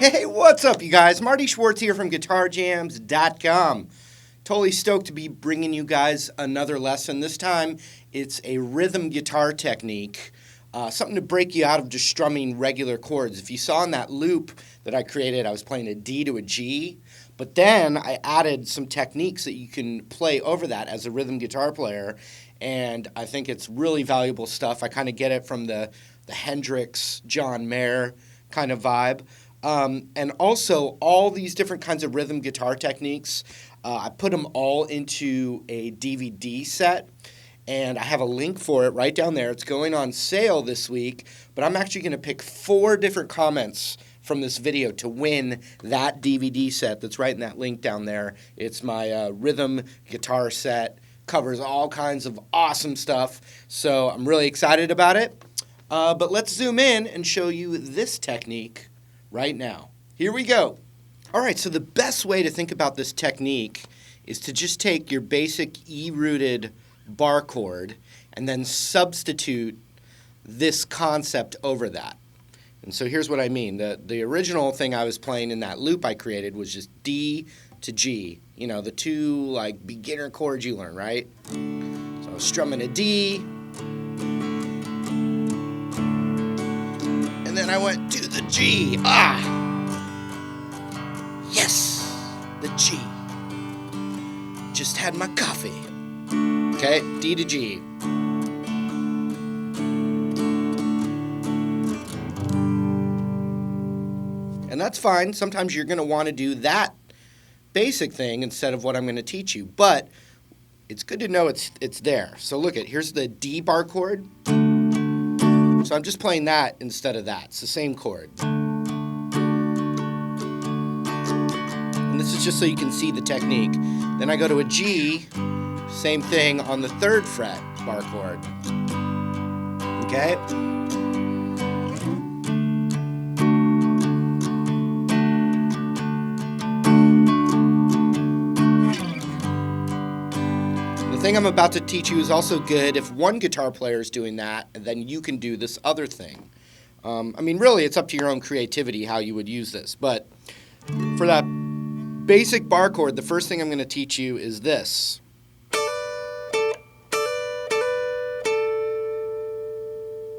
Hey, what's up, you guys? Marty Schwartz here from GuitarJams.com. Totally stoked to be bringing you guys another lesson. This time, it's a rhythm guitar technique, something to break you out of just strumming regular chords. If you saw in that loop that I created, I was playing a D to a G, but then I added some techniques that you can play over that as a rhythm guitar player, and I think it's really valuable stuff. I kind of get it from the Hendrix, John Mayer kind of vibe. And also, all these different kinds of rhythm guitar techniques, I put them all into a DVD set, and I have a link for it right down there. It's going on sale this week, but I'm actually going to pick 4 different comments from this video to win that DVD set that's right in that link down there. It's my rhythm guitar set, covers all kinds of awesome stuff, so I'm really excited about it. But let's zoom in and show you this technique right now. Here we go. All right, so the best way to think about this technique is to just take your basic E-rooted bar chord and then substitute this concept over that. And so here's what I mean. The original thing I was playing in that loop I created was just D to G. You know, the 2 like beginner chords you learn, right? So I was strumming a D, and then I went to the G. Yes, the G. Just had my coffee. Okay, D to G. And that's fine. Sometimes you're going to want to do that basic thing instead of what I'm going to teach you. But it's good to know it's there. So look here's the D bar chord. So I'm just playing that instead of that. It's the same chord. And this is just so you can see the technique. Then I go to a G, same thing on the 3rd fret bar chord. Okay? The thing I'm about to teach you is also good if one guitar player is doing that, and then you can do this other thing. I mean, really, it's up to your own creativity how you would use this. But for that basic bar chord, the first thing I'm going to teach you is this.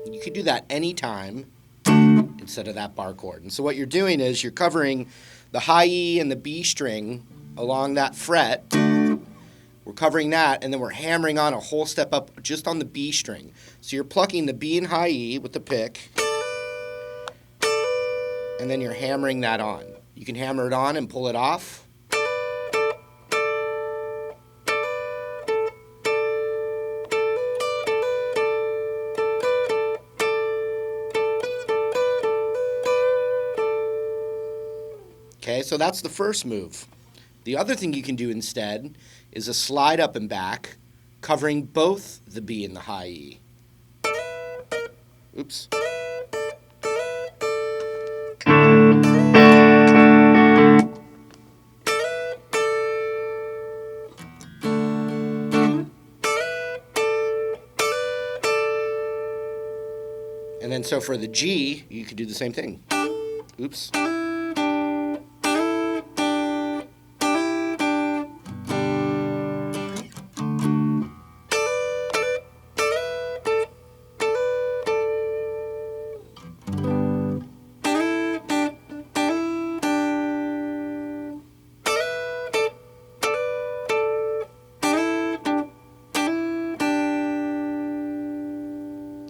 You could do that anytime instead of that bar chord. And so what you're doing is you're covering the high E and the B string along that fret. We're covering that, and then we're hammering on a whole step up just on the B string. So you're plucking the B and high E with the pick, and then you're hammering that on. You can hammer it on and pull it off. Okay, so that's the first move. The other thing you can do instead is a slide up and back, covering both the B and the high E. Oops. And then so for the G, you could do the same thing. Oops.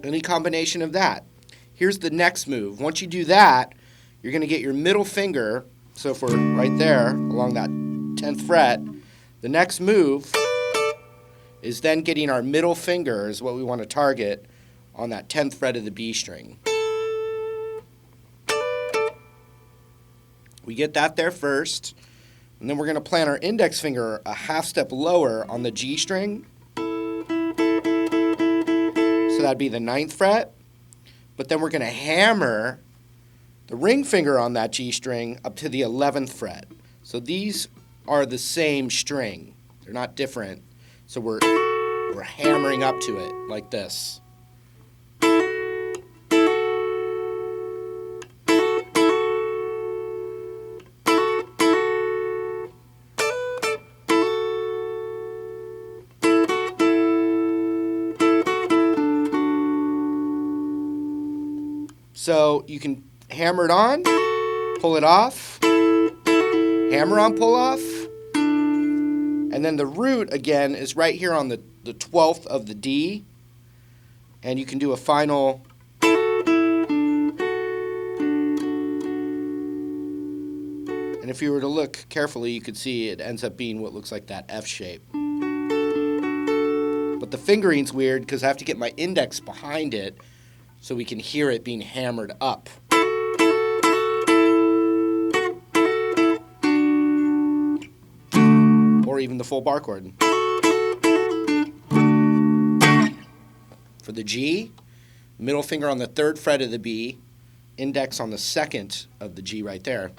Any combination of that. Here's the next move. Once you do that, you're going to get your middle finger, so for right there, along that 10th fret, the next move is then getting our middle finger is what we want to target on that 10th fret of the B string. We get that there first, and then we're going to plant our index finger a half step lower on the G string. So that'd be the 9th fret, but then we're going to hammer the ring finger on that G string up to the 11th fret. So these are the same string. They're not different. So we're hammering up to it like this. So you can hammer it on, pull it off, hammer on, pull off, and then the root, again, is right here on the 12th of the D, and you can do a final. And if you were to look carefully, you could see it ends up being what looks like that F shape. But the fingering's weird because I have to get my index behind it so we can hear it being hammered up. Or even the full bar chord. For the G, middle finger on the 3rd fret of the B, index on the 2nd of the G right there.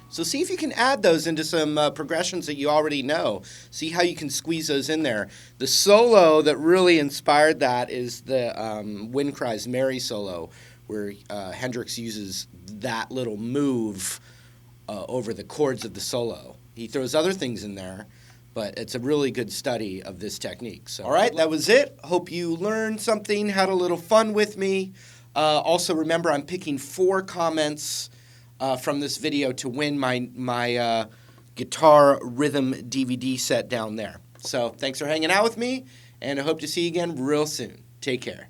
So see if you can add those into some progressions that you already know. See how you can squeeze those in there. The solo that really inspired that is the Wind Cries Mary solo, where Hendrix uses that little move over the chords of the solo. He throws other things in there, but it's a really good study of this technique. So, all right, that was it. Hope you learned something, had a little fun with me. Also, remember, I'm picking 4 comments from this video to win my guitar rhythm DVD set down there. So thanks for hanging out with me, and I hope to see you again real soon. Take care.